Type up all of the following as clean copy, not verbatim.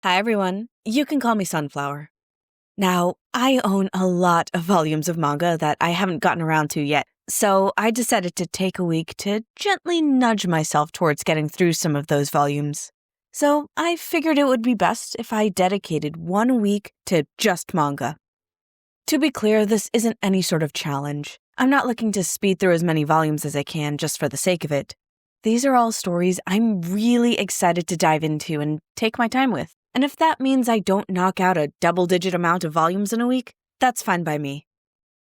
Hi, everyone. You can call me Sunflower. Now, I own a lot of volumes of manga that I haven't gotten around to yet, so I decided to take a week to gently nudge myself towards getting through some of those volumes. So I figured it would be best if I dedicated 1 week to just manga. To be clear, this isn't any sort of challenge. I'm not looking to speed through as many volumes as I can just for the sake of it. These are all stories I'm really excited to dive into and take my time with. And if that means I don't knock out a double-digit amount of volumes in a week, that's fine by me.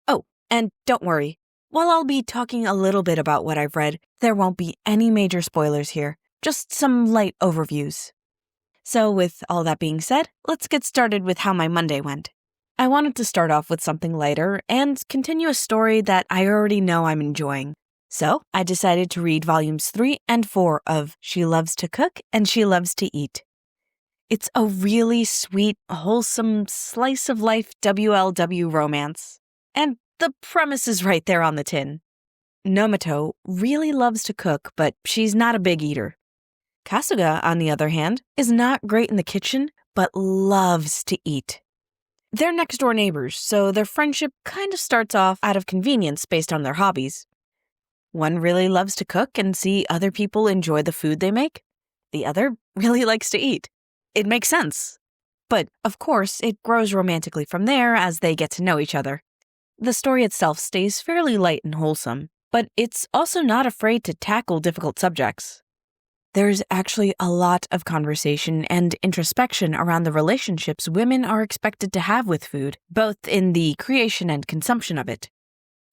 Oh, and don't worry. While I'll be talking a little bit about what I've read, there won't be any major spoilers here, just some light overviews. So with all that being said, let's get started with how my Monday went. I wanted to start off with something lighter and continue a story that I already know I'm enjoying. So I decided to read volumes 3 and 4 of She Loves to Cook and She Loves to Eat. It's a really sweet, wholesome, slice-of-life WLW romance. And the premise is right there on the tin. Nomoto really loves to cook, but she's not a big eater. Kasuga, on the other hand, is not great in the kitchen, but loves to eat. They're next-door neighbors, so their friendship kind of starts off out of convenience based on their hobbies. One really loves to cook and see other people enjoy the food they make. The other really likes to eat. It makes sense. But, of course, it grows romantically from there as they get to know each other. The story itself stays fairly light and wholesome, but it's also not afraid to tackle difficult subjects. There's actually a lot of conversation and introspection around the relationships women are expected to have with food, both in the creation and consumption of it.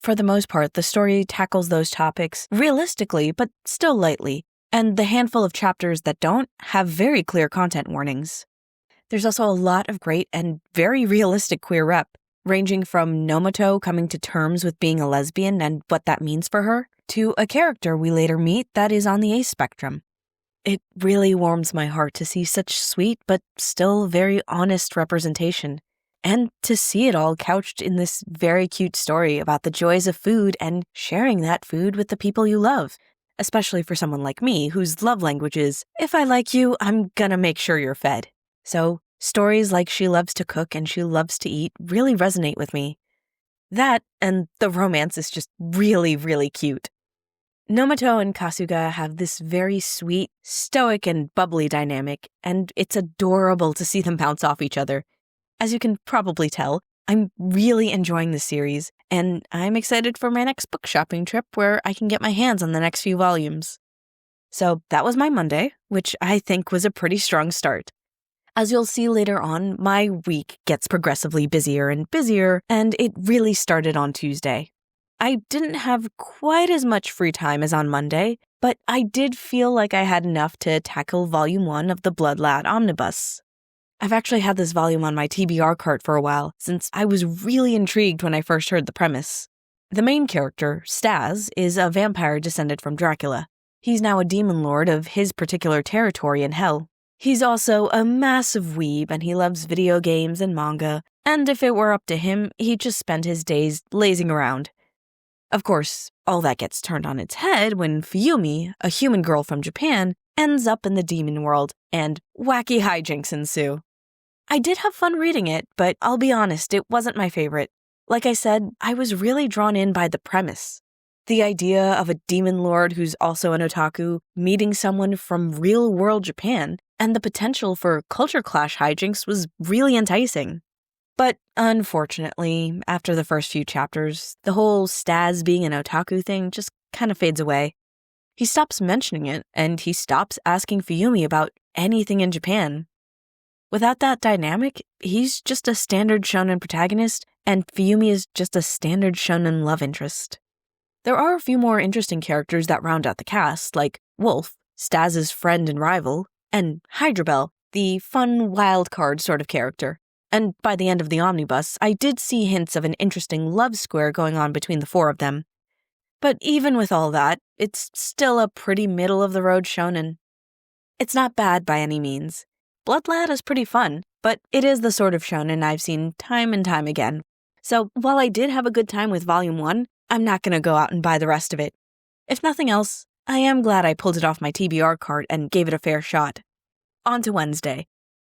For the most part, the story tackles those topics realistically, but still lightly. And the handful of chapters that don't have very clear content warnings. There's also a lot of great and very realistic queer rep, ranging from Nomoto coming to terms with being a lesbian and what that means for her, to a character we later meet that is on the ace spectrum. It really warms my heart to see such sweet but still very honest representation, and to see it all couched in this very cute story about the joys of food and sharing that food with the people you love. Especially for someone like me, whose love language is, if I like you, I'm gonna make sure you're fed. So, stories like She Loves to Cook and She Loves to Eat really resonate with me. That, and the romance is just really, really cute. Nomoto and Kasuga have this very sweet, stoic, and bubbly dynamic, and it's adorable to see them bounce off each other. As you can probably tell, I'm really enjoying the series, and I'm excited for my next book shopping trip where I can get my hands on the next few volumes. So that was my Monday, which I think was a pretty strong start. As you'll see later on, my week gets progressively busier and busier, and it really started on Tuesday. I didn't have quite as much free time as on Monday, but I did feel like I had enough to tackle Volume 1 of the Blood Lad Omnibus. I've actually had this volume on my TBR cart for a while, since I was really intrigued when I first heard the premise. The main character, Stas, is a vampire descended from Dracula. He's now a demon lord of his particular territory in Hell. He's also a massive weeb, and he loves video games and manga, and if it were up to him, he'd just spend his days lazing around. Of course, all that gets turned on its head when Fuyumi, a human girl from Japan, ends up in the demon world, and wacky hijinks ensue. I did have fun reading it, but I'll be honest, it wasn't my favorite. Like I said, I was really drawn in by the premise. The idea of a demon lord who's also an otaku meeting someone from real-world Japan and the potential for culture clash hijinks was really enticing. But unfortunately, after the first few chapters, the whole Stas being an otaku thing just kind of fades away. He stops mentioning it, and he stops asking Fuyumi about anything in Japan. Without that dynamic, he's just a standard shonen protagonist, and Fuyumi is just a standard shonen love interest. There are a few more interesting characters that round out the cast, like Wolf, Stas's friend and rival, and Hydrabel, the fun wild card sort of character. And by the end of the omnibus, I did see hints of an interesting love square going on between the four of them. But even with all that, it's still a pretty middle-of-the-road shonen. It's not bad by any means. Blood Lad is pretty fun, but it is the sort of shonen I've seen time and time again. So while I did have a good time with Volume 1, I'm not going to go out and buy the rest of it. If nothing else, I am glad I pulled it off my TBR cart and gave it a fair shot. On to Wednesday.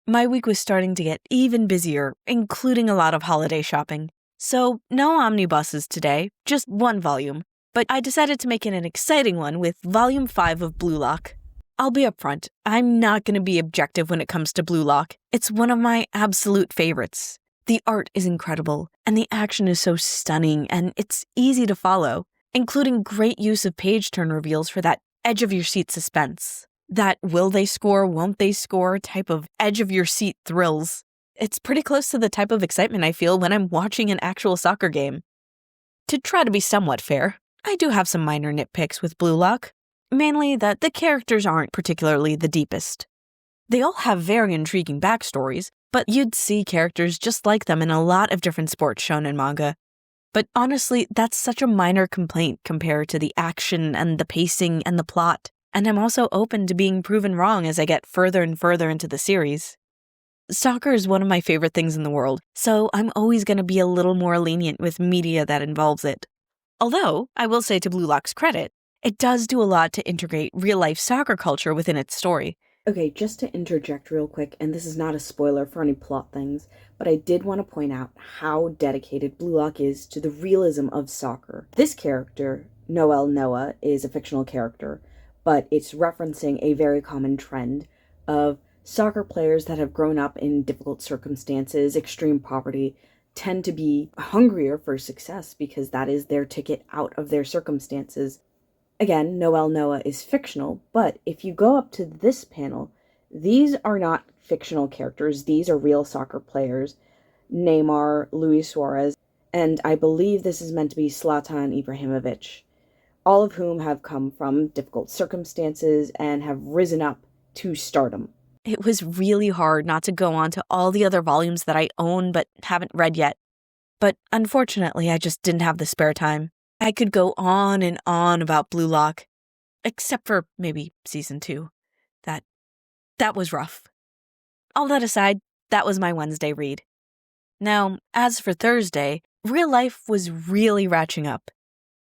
My week was starting to get even busier, including a lot of holiday shopping. So, no omnibuses today, just one volume. But I decided to make it an exciting one with Volume 5 of Blue Lock. I'll be upfront, I'm not going to be objective when it comes to Blue Lock. It's one of my absolute favorites. The art is incredible, and the action is so stunning, and it's easy to follow, including great use of page turn reveals for that edge-of-your-seat suspense. That will they score, won't they score type of edge-of-your-seat thrills. It's pretty close to the type of excitement I feel when I'm watching an actual soccer game. To try to be somewhat fair, I do have some minor nitpicks with Blue Lock. Mainly that the characters aren't particularly the deepest. They all have very intriguing backstories, but you'd see characters just like them in a lot of different sports shown in manga. But honestly, that's such a minor complaint compared to the action and the pacing and the plot, and I'm also open to being proven wrong as I get further and further into the series. Soccer is one of my favorite things in the world, so I'm always going to be a little more lenient with media that involves it. Although, I will say to Blue Lock's credit, it does do a lot to integrate real-life soccer culture within its story. Okay, just to interject real quick, and this is not a spoiler for any plot things, but I did want to point out how dedicated Blue Lock is to the realism of soccer. This character, Noel Noah, is a fictional character, but it's referencing a very common trend of soccer players that have grown up in difficult circumstances, extreme poverty, tend to be hungrier for success because that is their ticket out of their circumstances. Again, Noel Noah is fictional, but if you go up to this panel, these are not fictional characters. These are real soccer players. Neymar, Luis Suarez, and I believe this is meant to be Zlatan Ibrahimovic, all of whom have come from difficult circumstances and have risen up to stardom. It was really hard not to go on to all the other volumes that I own but haven't read yet. But unfortunately, I just didn't have the spare time. I could go on and on about Blue Lock, except for maybe season 2. That was rough. All that aside, that was my Wednesday read. Now, as for Thursday, real life was really ratcheting up.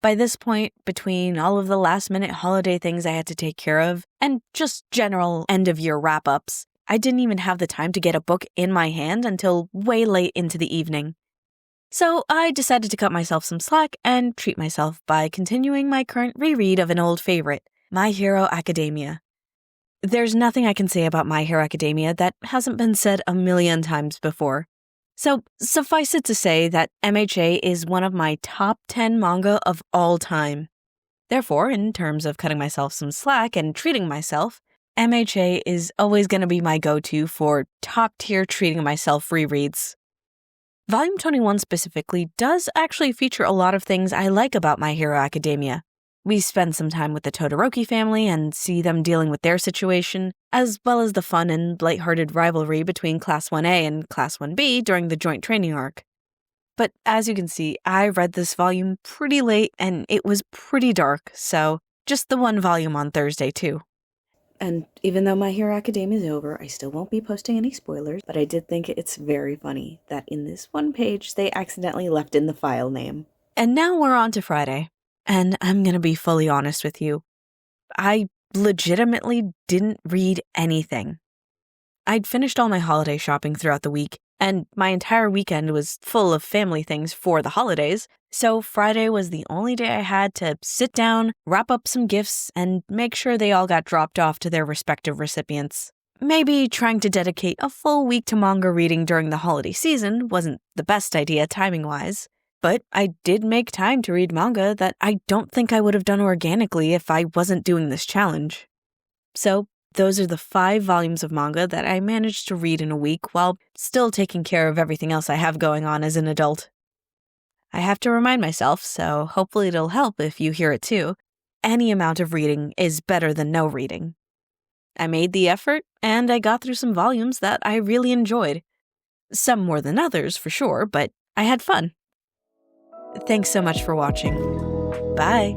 By this point, between all of the last-minute holiday things I had to take care of, and just general end-of-year wrap-ups, I didn't even have the time to get a book in my hand until way late into the evening. So I decided to cut myself some slack and treat myself by continuing my current reread of an old favorite, My Hero Academia. There's nothing I can say about My Hero Academia that hasn't been said a million times before. So suffice it to say that MHA is one of my top 10 manga of all time. Therefore, in terms of cutting myself some slack and treating myself, MHA is always going to be my go-to for top-tier treating myself rereads. Volume 21 specifically does actually feature a lot of things I like about My Hero Academia. We spend some time with the Todoroki family and see them dealing with their situation, as well as the fun and lighthearted rivalry between Class 1A and Class 1B during the joint training arc. But as you can see, I read this volume pretty late and it was pretty dark, so just the one volume on Thursday too. And even though My Hero Academia is over, I still won't be posting any spoilers, but I did think it's very funny that in this one page they accidentally left in the file name. And now we're on to Friday. And I'm going to be fully honest with you. I legitimately didn't read anything. I'd finished all my holiday shopping throughout the week, and my entire weekend was full of family things for the holidays, so Friday was the only day I had to sit down, wrap up some gifts, and make sure they all got dropped off to their respective recipients. Maybe trying to dedicate a full week to manga reading during the holiday season wasn't the best idea timing-wise. But I did make time to read manga that I don't think I would have done organically if I wasn't doing this challenge. So, those are the 5 volumes of manga that I managed to read in a week while still taking care of everything else I have going on as an adult. I have to remind myself, so hopefully it'll help if you hear it too. Any amount of reading is better than no reading. I made the effort, and I got through some volumes that I really enjoyed. Some more than others, for sure, but I had fun. Thanks so much for watching. Bye!